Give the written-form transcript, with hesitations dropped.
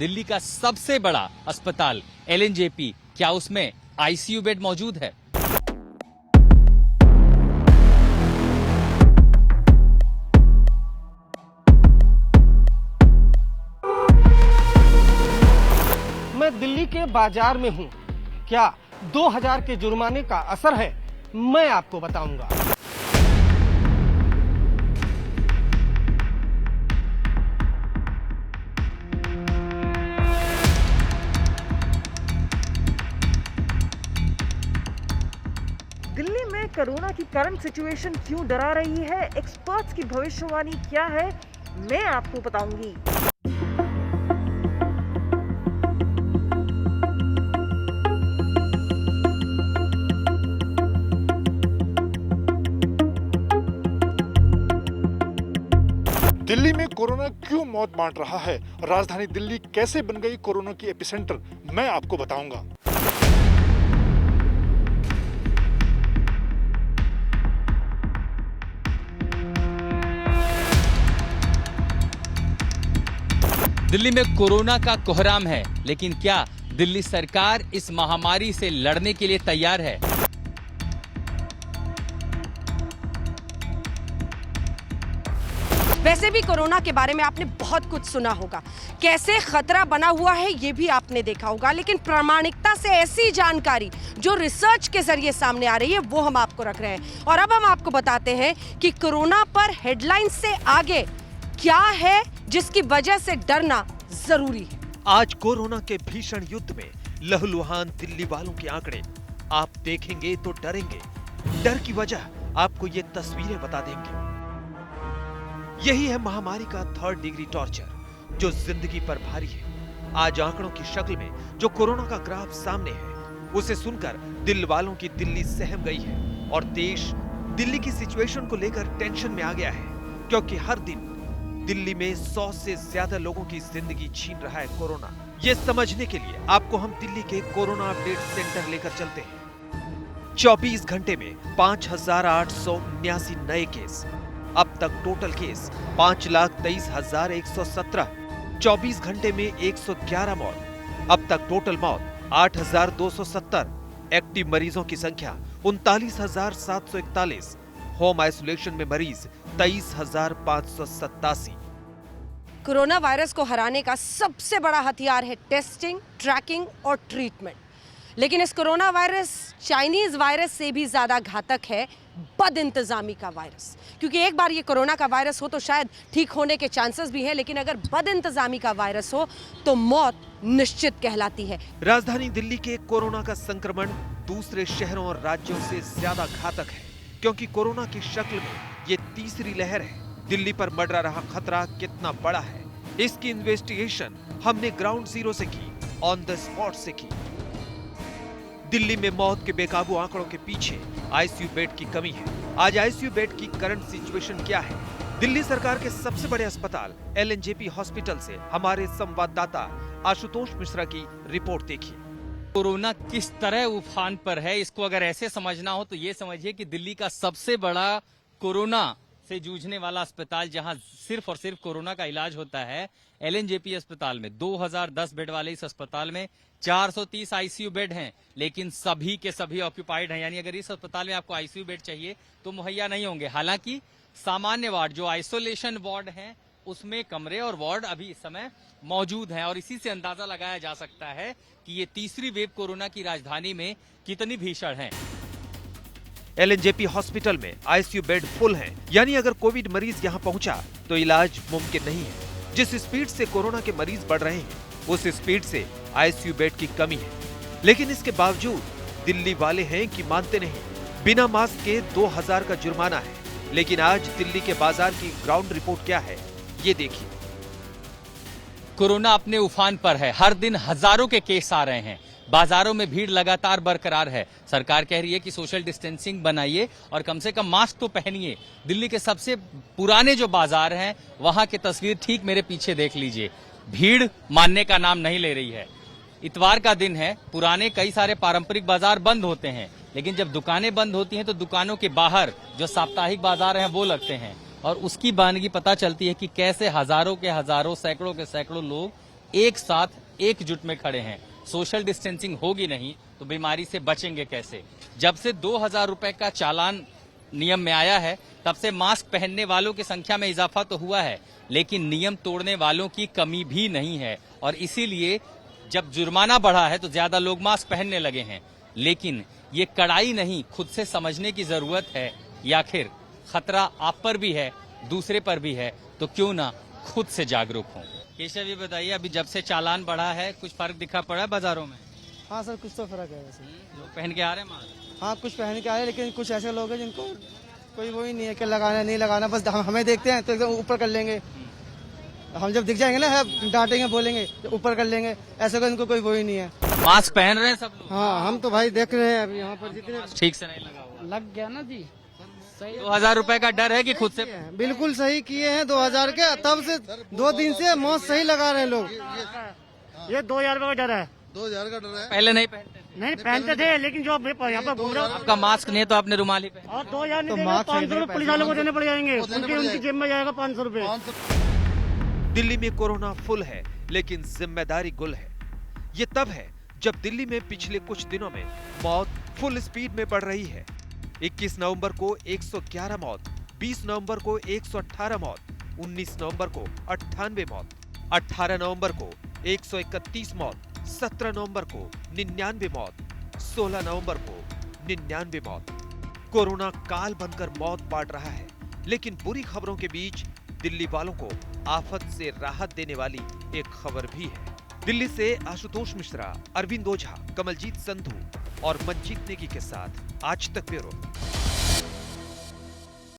दिल्ली का सबसे बड़ा अस्पताल LNJP, क्या उसमें ICU बेड मौजूद है? मैं दिल्ली के बाजार में हूँ। क्या 2000 के जुर्माने का असर है? मैं आपको बताऊंगा। दिल्ली में कोरोना की करंट सिचुएशन क्यों डरा रही है, एक्सपर्ट्स की भविष्यवाणी क्या है, मैं आपको बताऊंगी। दिल्ली में कोरोना क्यों मौत बांट रहा है, राजधानी दिल्ली कैसे बन गई कोरोना की एपिसेंटर, मैं आपको बताऊंगा। दिल्ली में कोरोना का कोहराम है, लेकिन क्या दिल्ली सरकार इस महामारी से लड़ने के लिए तैयार है? वैसे भी कोरोना के बारे में आपने बहुत कुछ सुना होगा, कैसे खतरा बना हुआ है ये भी आपने देखा होगा, लेकिन प्रामाणिकता से ऐसी जानकारी जो रिसर्च के जरिए सामने आ रही है वो हम आपको रख रहे हैं। और अब हम आपको बताते हैं कि कोरोना पर हेडलाइंस से आगे क्या है जिसकी वजह से डरना जरूरी है। आज कोरोना के भीषण युद्ध में लहूलुहान दिल्ली वालों के आंकड़े आप देखेंगे तो डरेंगे। डर की वजह आपको ये तस्वीरें बता देंगे। यही है महामारी का 3rd डिग्री टॉर्चर जो जिंदगी पर भारी है। आज आंकड़ों की शक्ल में जो कोरोना का ग्राफ सामने है उसे सुनकर दिल वालों की दिल्ली सहम गई है और देश दिल्ली की सिचुएशन को लेकर टेंशन में आ गया है, क्योंकि हर दिन दिल्ली में 100 से ज्यादा लोगों की जिंदगी छीन रहा है कोरोना। ये समझने के लिए आपको हम दिल्ली के कोरोना अपडेट सेंटर लेकर चलते हैं। 24 घंटे में 5879 नए केस। अब तक टोटल केस 5,23,117। 24 घंटे में 111 मौत। अब तक टोटल मौत 8,270। एक्टिव मरीजों की संख्या 39,741। होम आइसोलेशन में मरीज 23,587। कोरोना वायरस को हराने का सबसे बड़ा हथियार है टेस्टिंग, ट्रैकिंग और ट्रीटमेंट। लेकिन इस कोरोना वायरस चाइनीज वायरस से भी ज्यादा घातक है बदइंतजामी का वायरस, क्योंकि एक बार ये कोरोना का वायरस हो तो शायद ठीक होने के चांसेस भी हैं, लेकिन अगर बदइंतजामी का वायरस हो तो मौत निश्चित कहलाती है। राजधानी दिल्ली के कोरोना का संक्रमण दूसरे शहरों और राज्यों से ज्यादा घातक है, क्योंकि कोरोना की शक्ल में ये तीसरी लहर है। दिल्ली पर मंडरा रहा खतरा कितना बड़ा है, इसकी इन्वेस्टिगेशन हमने ग्राउंड जीरो से की, ऑन द स्पॉट से की। दिल्ली में मौत के बेकाबू आंकड़ों के पीछे ICU बेड की कमी है। आज ICU बेड की करंट सिचुएशन क्या है, दिल्ली सरकार के सबसे बड़े अस्पताल LNJP हॉस्पिटल से हमारे संवाददाता आशुतोष मिश्रा की रिपोर्ट देखिए। कोरोना किस तरह उफान पर है, इसको अगर ऐसे समझना हो तो ये समझिए कि दिल्ली का सबसे बड़ा कोरोना से जूझने वाला अस्पताल, जहां सिर्फ और सिर्फ कोरोना का इलाज होता है, LNJP अस्पताल में 2010 बेड वाले इस अस्पताल में 430 ICU बेड हैं, लेकिन सभी के सभी ऑक्यूपाइड हैं। यानी अगर इस अस्पताल में आपको ICU बेड चाहिए तो मुहैया नहीं होंगे। हालांकि सामान्य वार्ड, जो आइसोलेशन वार्ड हैं, उसमें कमरे और वार्ड अभी इस समय मौजूद हैं, और इसी से अंदाजा लगाया जा सकता है कि ये तीसरी वेव कोरोना की राजधानी में कितनी भीषण है। LNJP हॉस्पिटल में ICU बेड फुल हैं, यानी अगर कोविड मरीज यहां पहुंचा तो इलाज मुमकिन नहीं है। जिस स्पीड से कोरोना के मरीज बढ़ रहे हैं उस स्पीड से ICU बेड की कमी है, लेकिन इसके बावजूद दिल्ली वाले हैं कि मानते नहीं। बिना मास्क के 2000 का जुर्माना है, लेकिन आज दिल्ली के बाजार की ग्राउंड रिपोर्ट क्या है ये देखिए। कोरोना अपने उफान पर है, हर दिन हजारों के केस आ रहे हैं, बाजारों में भीड़ लगातार बरकरार है। सरकार कह रही है कि सोशल डिस्टेंसिंग बनाइए और कम से कम मास्क तो पहनिए। दिल्ली के सबसे पुराने जो बाजार हैं वहां की तस्वीर ठीक मेरे पीछे देख लीजिए, भीड़ मानने का नाम नहीं ले रही है। इतवार का दिन है, पुराने कई सारे पारंपरिक बाजार बंद होते हैं, लेकिन जब दुकानें बंद होती हैं तो दुकानों के बाहर जो साप्ताहिक बाजार हैं वो लगते हैं, और उसकी बानगी पता चलती है कि कैसे हजारों के हजारों, सैकड़ों के सैकड़ों लोग एक साथ एकजुट में खड़े हैं। सोशल डिस्टेंसिंग होगी नहीं तो बीमारी से बचेंगे कैसे? जब से 2000 रुपए का चालान नियम में आया है तब से मास्क पहनने वालों की संख्या में इजाफा तो हुआ है, लेकिन नियम तोड़ने वालों की कमी भी नहीं है। और इसीलिए जब जुर्माना बढ़ा है तो ज्यादा लोग मास्क पहनने लगे हैं। लेकिन ये कड़ाई नहीं, खुद से समझने की जरूरत है। या आखिर खतरा आप पर भी है, दूसरे पर भी है, तो क्यों ना खुद से जागरूक हों। केशव, ये बताइए, अभी जब से चालान बढ़ा है कुछ फर्क दिखा पड़ा है बाजारों में? हाँ सर, कुछ तो फर्क है वैसे। लोग पहन के आ रहे हैं मास्क? हाँ, कुछ पहन के आए, लेकिन कुछ ऐसे लोग हैं जिनको कोई वो ही नहीं है कि लगाना नहीं लगाना, बस हमें देखते हैं तो एकदम ऊपर कर लेंगे। हम जब दिख जाएंगे ना, डांटेंगे, बोलेंगे, ऊपर कर लेंगे, ऐसे का इनको कोई वो ही नहीं है। मास्क पहन रहे हैं सब लोग? हाँ, हम तो भाई देख रहे हैं अभी यहाँ पर जितने ठीक से नहीं लगा हुआ। लग गया ना जी। 2000 रुपए का डर है कि खुद से? बिल्कुल सही किए हैं 2000 के, तब से 2 दिन से मास्क सही लगा रहे हैं लोग। ये 2000 का डर है। 2000 का डर है। पहले नहीं पहनते थे? नहीं पहनते थे, लेकिन जो यहाँ पर घूम रहा आपका मास्क नहीं है तो आपने रुमाल ही पहना। और 2000 नहीं तो देगा, मास्क 500 रुपये पुलिस वालों को देने पड़ जाएंगे। उनकी जेब में जाएगा 500 रुपए। दिल्ली में कोरोना फुल है, लेकिन जिम्मेदारी गुल है। ये तब है जब दिल्ली में पिछले कुछ दिनों में मौत फुल स्पीड में बढ़ रही है। 21 नवंबर को 111 मौत, 20 नवंबर को 118 मौत, 19 नवंबर को 98 मौत, 18 नवंबर को 131 मौत, 17 नवंबर को 99 मौत, 16 नवंबर को 99 मौत। कोरोना काल बनकर मौत बांट रहा है, लेकिन बुरी खबरों के बीच दिल्ली वालों को आफत से राहत देने वाली एक खबर भी है। दिल्ली से आशुतोष मिश्रा, अरविंद ओझा, कमलजीत संधू और मंजीत नेगी के साथ आज तक ब्यूरो।